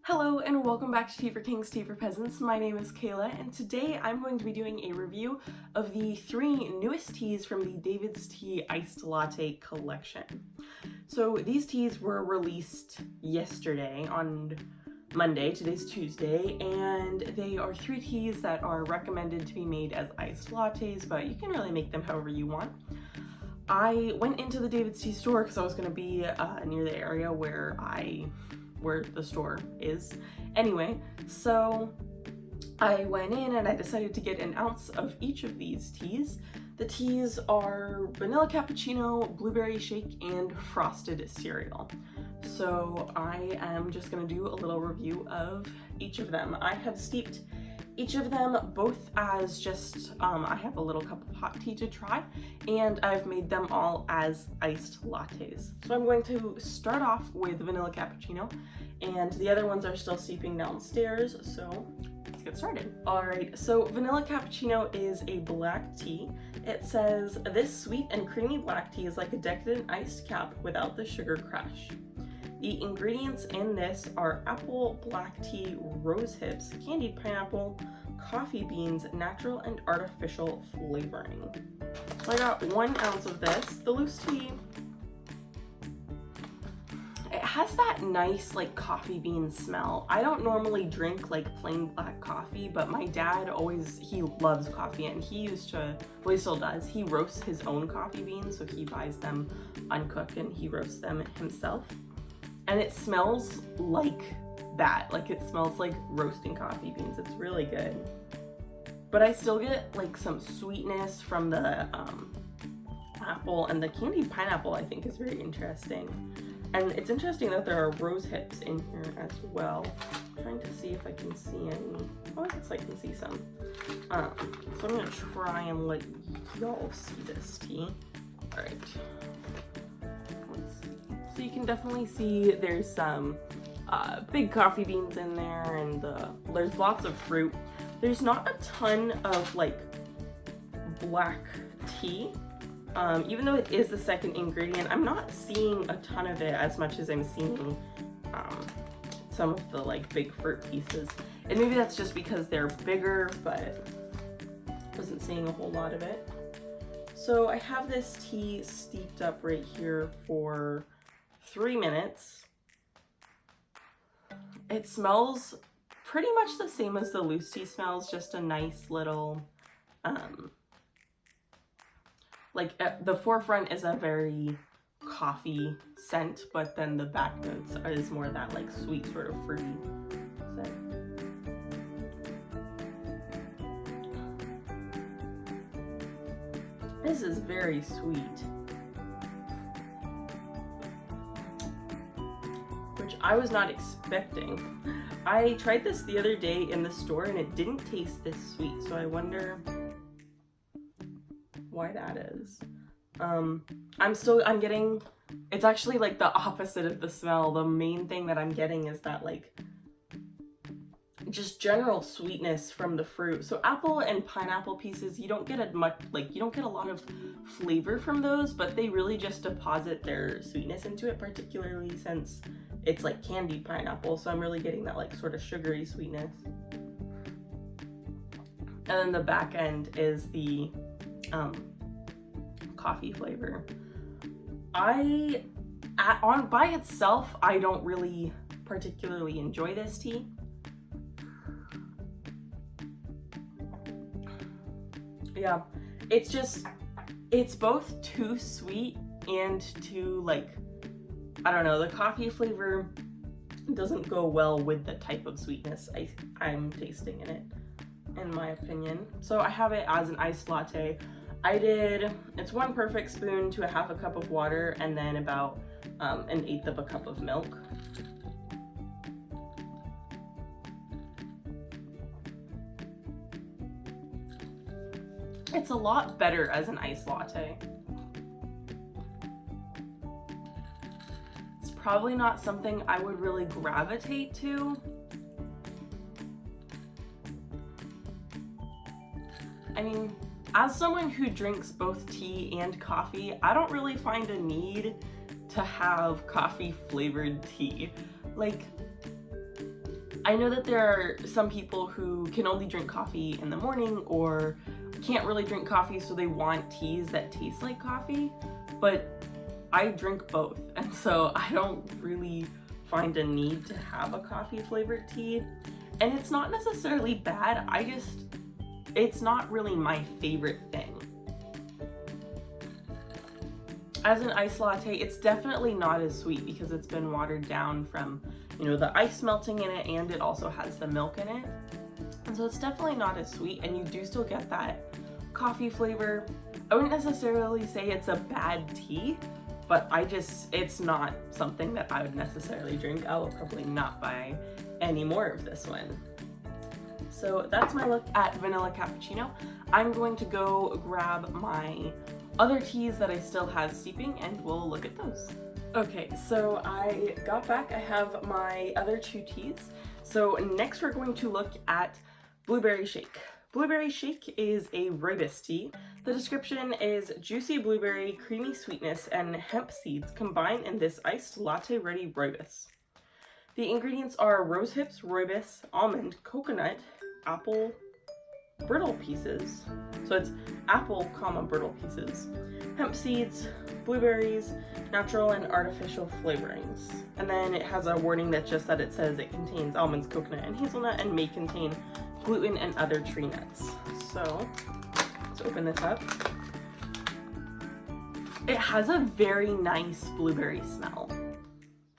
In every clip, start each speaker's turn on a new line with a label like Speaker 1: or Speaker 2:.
Speaker 1: Hello and welcome back to Tea for Kings, Tea for Peasants. My name is Kayla and today I'm going to be doing a review of the 3 newest teas from the David's Tea Iced Latte collection. So these teas were released yesterday on Monday, today's Tuesday, and they are 3 teas that are recommended to be made as iced lattes, but you can really make them however you want. I went into the David's Tea store because I was going to be near the area where the store is. Anyway, so I went in and I decided to get an ounce of each of these teas. The teas are vanilla cappuccino, blueberry shake, and frosted cereal. So I am just gonna do a little review of each of them. I have steeped each of them both as just, I have a little cup of hot tea to try, and I've made them all as iced lattes. So I'm going to start off with vanilla cappuccino, and the other ones are still steeping downstairs, so let's get started. Alright, so vanilla cappuccino is a black tea. It says, "This sweet and creamy black tea is like a decadent iced cap without the sugar crush. The ingredients in this are apple black tea, rose hips, candied pineapple, coffee beans, natural and artificial flavoring." So I got 1 ounce of this. The loose tea, it has that nice like coffee bean smell. I don't normally drink like plain black coffee, but my dad he loves coffee, and he used to, well, he still does. He roasts his own coffee beans, so he buys them uncooked and he roasts them himself. And it smells like that. Like, it smells like roasting coffee beans. It's really good. But I still get like some sweetness from the apple, and the candied pineapple I think is very interesting. And it's interesting that there are rose hips in here as well. I'm trying to see if I can see any. Oh, I guess I can see some. So I'm gonna try and let y'all see this tea. All right. So you can definitely see there's some big coffee beans in there, and there's lots of fruit. There's not a ton of like black tea, even though it is the second ingredient. I'm not seeing a ton of it as much as I'm seeing some of the like big fruit pieces. And maybe that's just because they're bigger, but I wasn't seeing a whole lot of it. So I have this tea steeped up right here for 3 minutes. It smells pretty much the same as the loose tea smells, just a nice little, the forefront is a very coffee scent, but then the back notes is more that like sweet sort of fruity scent. This is very sweet, which I was not expecting. I tried this the other day in the store and it didn't taste this sweet, so I wonder why that is. I'm getting, it's actually like the opposite of the smell. The main thing that I'm getting is that like just general sweetness from the fruit. So apple and pineapple pieces, you don't get a lot of flavor from those, but they really just deposit their sweetness into it, particularly since it's like candied pineapple. So I'm really getting that like sort of sugary sweetness. And then the back end is the coffee flavor. By itself, I don't really particularly enjoy this tea. Yeah, it's both too sweet and too like, I don't know, the coffee flavor doesn't go well with the type of sweetness I'm tasting in it, in my opinion. So I have it as an iced latte. It's 1 perfect spoon to a 1/2 cup of water, and then about 1/8 of a cup of milk. It's a lot better as an iced latte. It's probably not something I would really gravitate to. I mean, as someone who drinks both tea and coffee, I don't really find a need to have coffee flavored tea. Like, I know that there are some people who can only drink coffee in the morning or can't really drink coffee, so they want teas that taste like coffee, but I drink both, and so I don't really find a need to have a coffee flavored tea. And it's not necessarily bad, it's not really my favorite thing. As an iced latte, it's definitely not as sweet because it's been watered down from, you know, the ice melting in it, and it also has the milk in it. And so it's definitely not as sweet, and you do still get that coffee flavor. I wouldn't necessarily say it's a bad tea, but it's not something that I would necessarily drink. I will probably not buy any more of this one. So that's my look at vanilla cappuccino. I'm going to go grab my other teas that I still have steeping, and we'll look at those. Okay, so I got back. I have my other two teas. So next we're going to look at blueberry shake. Blueberry shake is a rooibos tea. The description is juicy blueberry, creamy sweetness, and hemp seeds combined in this iced latte ready rooibos. The ingredients are rose hips, rooibos, almond, coconut, apple, brittle pieces. So it's apple, brittle pieces, hemp seeds, blueberries, natural and artificial flavorings. And then it has a warning that it says it contains almonds, coconut, and hazelnut, and may contain gluten and other tree nuts. So let's open this up. It has a very nice blueberry smell.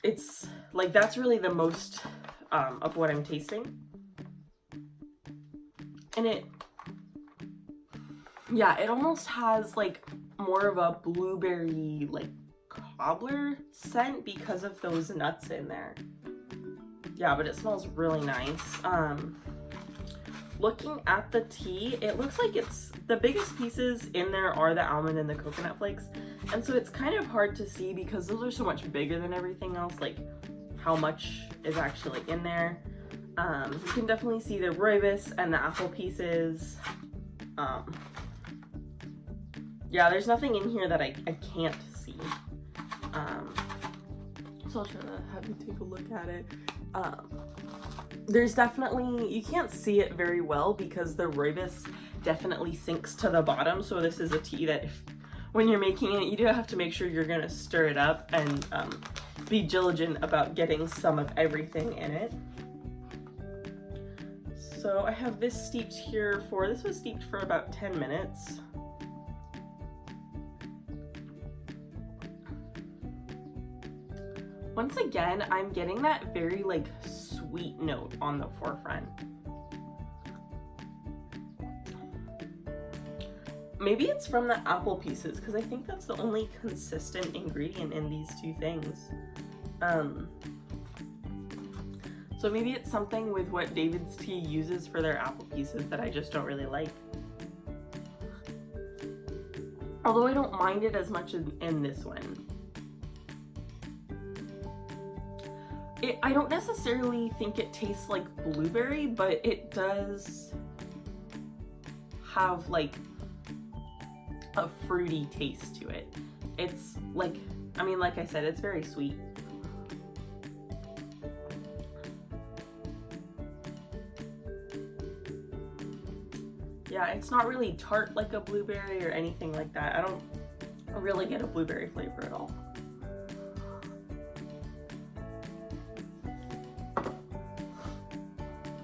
Speaker 1: It's like, that's really the most of what I'm tasting. And it almost has like more of a blueberry like cobbler scent because of those nuts in there. Yeah, but it smells really nice. Looking at the tea, it looks like the biggest pieces in there are the almond and the coconut flakes, and so it's kind of hard to see because those are so much bigger than everything else, like how much is actually in there. You can definitely see the rooibos and the apple pieces. Yeah, there's nothing in here that I can't see. So I'll try to have you take a look at it. There's definitely, you can't see it very well because the rooibos definitely sinks to the bottom. So this is a tea that when you're making it, you do have to make sure you're gonna stir it up and be diligent about getting some of everything in it. So I have this steeped here this was steeped for about 10 minutes. Once again, I'm getting that very like sweet note on the forefront. Maybe it's from the apple pieces because I think that's the only consistent ingredient in these two things. So maybe it's something with what David's Tea uses for their apple pieces that I just don't really like. Although I don't mind it as much in this one. I don't necessarily think it tastes like blueberry, but it does have like a fruity taste to it. It's like, I mean, like I said, it's very sweet. Yeah, it's not really tart like a blueberry or anything like that. I don't really get a blueberry flavor at all.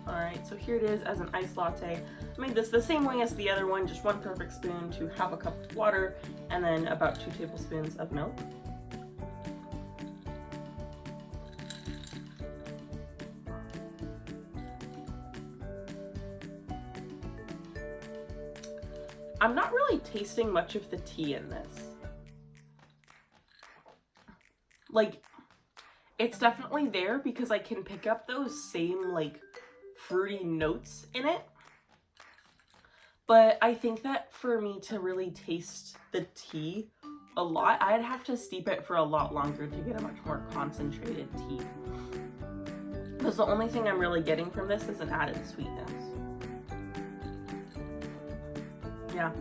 Speaker 1: Alright, so here it is as an iced latte. I made this the same way as the other one, just 1 perfect spoon to half a cup of water and then about 2 tablespoons of milk. I'm not really tasting much of the tea in this. Like, it's definitely there because I can pick up those same like fruity notes in it. But I think that for me to really taste the tea a lot, I'd have to steep it for a lot longer to get a much more concentrated tea. Because the only thing I'm really getting from this is an added sweetness. Yeah,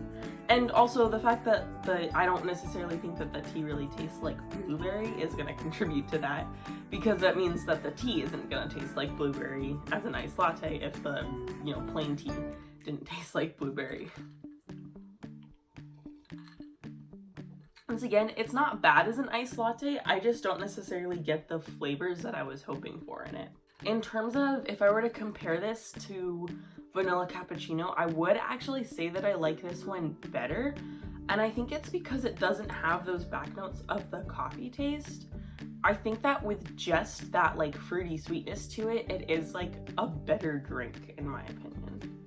Speaker 1: And also the fact that I don't necessarily think that the tea really tastes like blueberry is going to contribute to that, because that means that the tea isn't going to taste like blueberry as an iced latte if the, you know, plain tea didn't taste like blueberry. Once again, it's not bad as an iced latte, I just don't necessarily get the flavors that I was hoping for in it. In terms of if I were to compare this to vanilla cappuccino, I would actually say that I like this one better, and I think it's because it doesn't have those back notes of the coffee taste. I think that with just that like fruity sweetness to it, it is like a better drink in my opinion.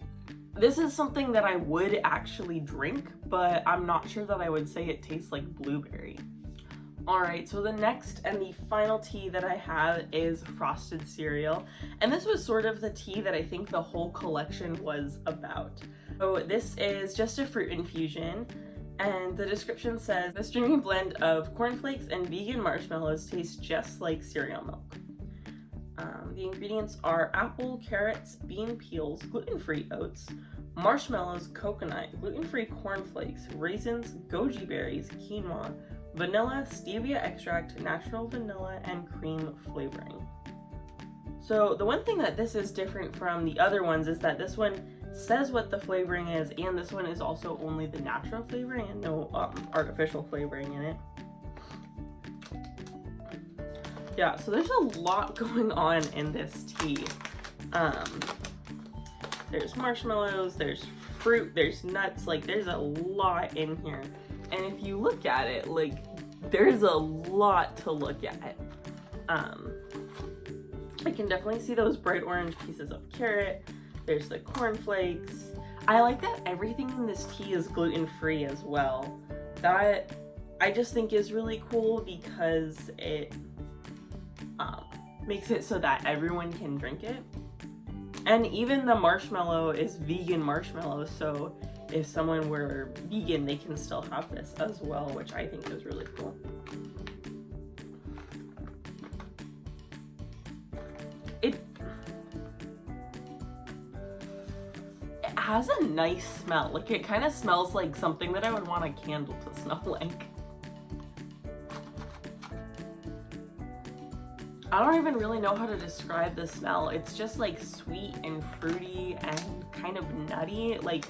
Speaker 1: This is something that I would actually drink, but I'm not sure that I would say it tastes like blueberry. Alright, so the next and the final tea that I have is frosted cereal, and this was sort of the tea that I think the whole collection was about. So this is just a fruit infusion, and the description says, this dreamy blend of cornflakes and vegan marshmallows tastes just like cereal milk. The ingredients are apple, carrots, bean peels, gluten-free oats, marshmallows, coconut, gluten-free cornflakes, raisins, goji berries, quinoa, vanilla, stevia extract, natural vanilla, and cream flavoring. So the one thing that this is different from the other ones is that this one says what the flavoring is, and this one is also only the natural flavoring and no artificial flavoring in it. Yeah, so there's a lot going on in this tea. There's marshmallows, there's fruit, there's nuts, like there's a lot in here. And if you look at it, like there's a lot to look at. I can definitely see those bright orange pieces of carrot. There's the cornflakes. I like that everything in this tea is gluten-free as well. That I just think is really cool because it makes it so that everyone can drink it. And even the marshmallow is vegan marshmallow, so if someone were vegan, they can still have this as well, which I think is really cool. It has a nice smell. Like it kind of smells like something that I would want a candle to smell like. I don't even really know how to describe the smell. It's just like sweet and fruity and kind of nutty. Like,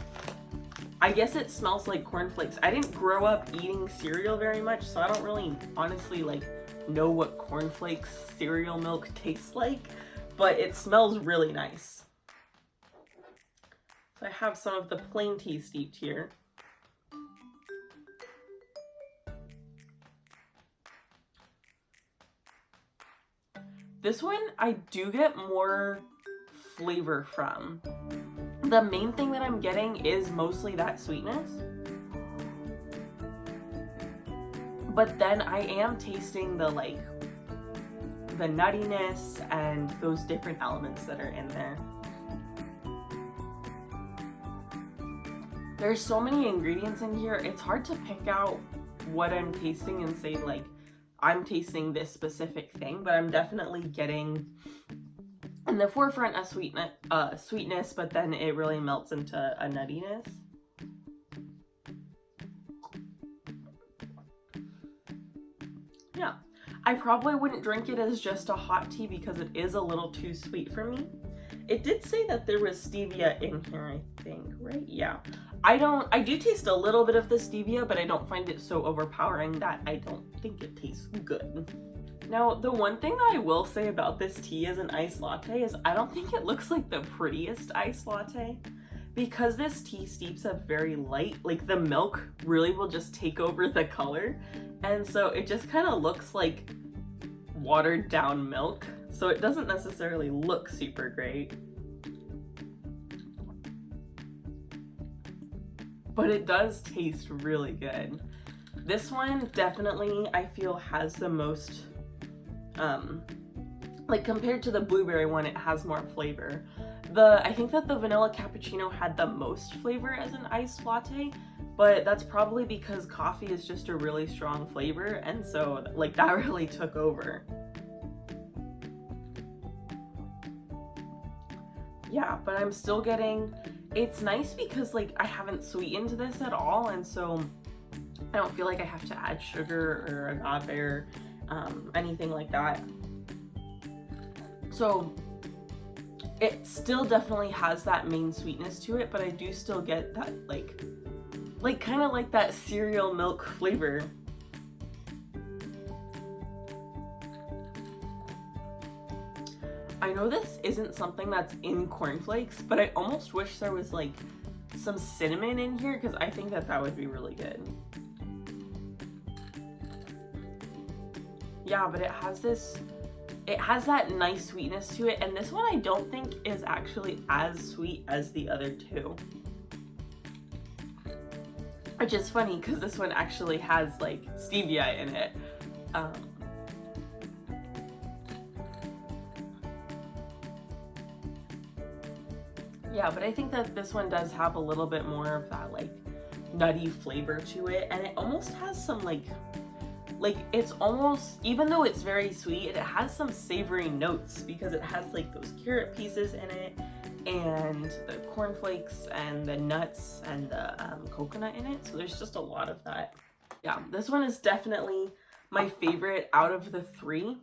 Speaker 1: I guess it smells like cornflakes. I didn't grow up eating cereal very much, so I don't really honestly like know what cornflakes cereal milk tastes like, but it smells really nice. So I have some of the plain tea steeped here. This one I do get more flavor from. The main thing that I'm getting is mostly that sweetness. But then I am tasting the like the nuttiness and those different elements that are in there. There's so many ingredients in here, it's hard to pick out what I'm tasting and say like I'm tasting this specific thing, but I'm definitely getting in the forefront a sweetness, but then it really melts into a nuttiness. Yeah, I probably wouldn't drink it as just a hot tea because it is a little too sweet for me. It did say that there was stevia in here, I think, right? Yeah. I do taste a little bit of the stevia, but I don't find it so overpowering that I don't think it tastes good. Now, the one thing that I will say about this tea as an iced latte is I don't think it looks like the prettiest iced latte. Because this tea steeps up very light, like the milk really will just take over the color. And so it just kind of looks like watered down milk. So it doesn't necessarily look super great. But it does taste really good. This one definitely, I feel, has the most, like compared to the blueberry one, it has more flavor. I think that the vanilla cappuccino had the most flavor as an iced latte, but that's probably because coffee is just a really strong flavor, and so like that really took over. Yeah, but I'm still getting it's nice because like I haven't sweetened this at all, and so I don't feel like I have to add sugar or agave or anything like that. So it still definitely has that main sweetness to it, but I do still get that like kind of like that cereal milk flavor. I know this isn't something that's in cornflakes, but I almost wish there was like some cinnamon in here because I think that would be really good. Yeah, but it has that nice sweetness to it, and this one I don't think is actually as sweet as the other two. Which is funny because this one actually has like stevia in it. Yeah, but I think that this one does have a little bit more of that like nutty flavor to it, and it almost has some like it's almost, even though it's very sweet, it has some savory notes because it has like those carrot pieces in it and the cornflakes and the nuts and the coconut in it. So there's just a lot of that. Yeah, this one is definitely my favorite out of the three.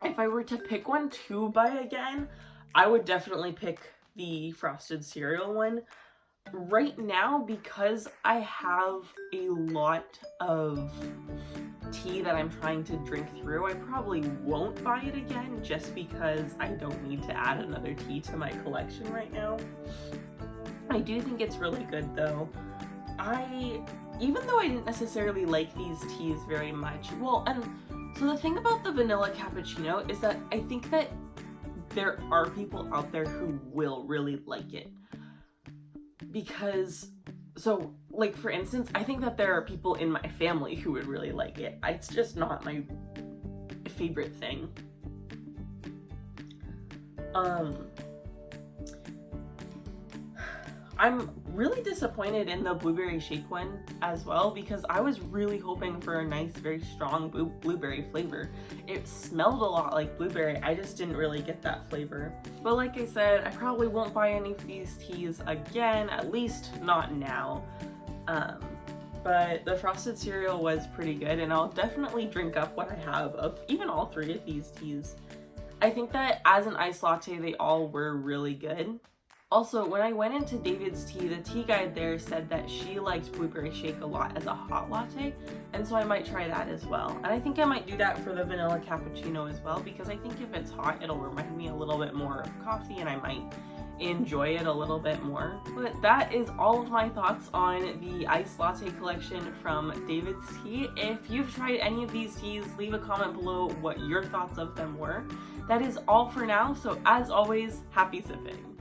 Speaker 1: If I were to pick one to buy again, I would definitely pick the frosted cereal one. Right now, because I have a lot of tea that I'm trying to drink through, I probably won't buy it again just because I don't need to add another tea to my collection right now. I do think it's really good though. Even though I didn't necessarily like these teas very much, well, and so the thing about the vanilla cappuccino is that I think that there are people out there who will really like it. Because, so, like, for instance, I think that there are people in my family who would really like it. It's just not my favorite thing. I'm really disappointed in the blueberry shake one as well because I was really hoping for a nice, very strong blueberry flavor. It smelled a lot like blueberry. I just didn't really get that flavor. But like I said, I probably won't buy any of these teas again, at least not now. But the frosted cereal was pretty good, and I'll definitely drink up what I have of even all three of these teas. I think that as an iced latte, they all were really good. Also, when I went into David's Tea, the tea guide there said that she liked blueberry shake a lot as a hot latte, and so I might try that as well. And I think I might do that for the vanilla cappuccino as well, because I think if it's hot, it'll remind me a little bit more of coffee, and I might enjoy it a little bit more. But that is all of my thoughts on the iced latte collection from David's Tea. If you've tried any of these teas, leave a comment below what your thoughts of them were. That is all for now, so as always, happy sipping.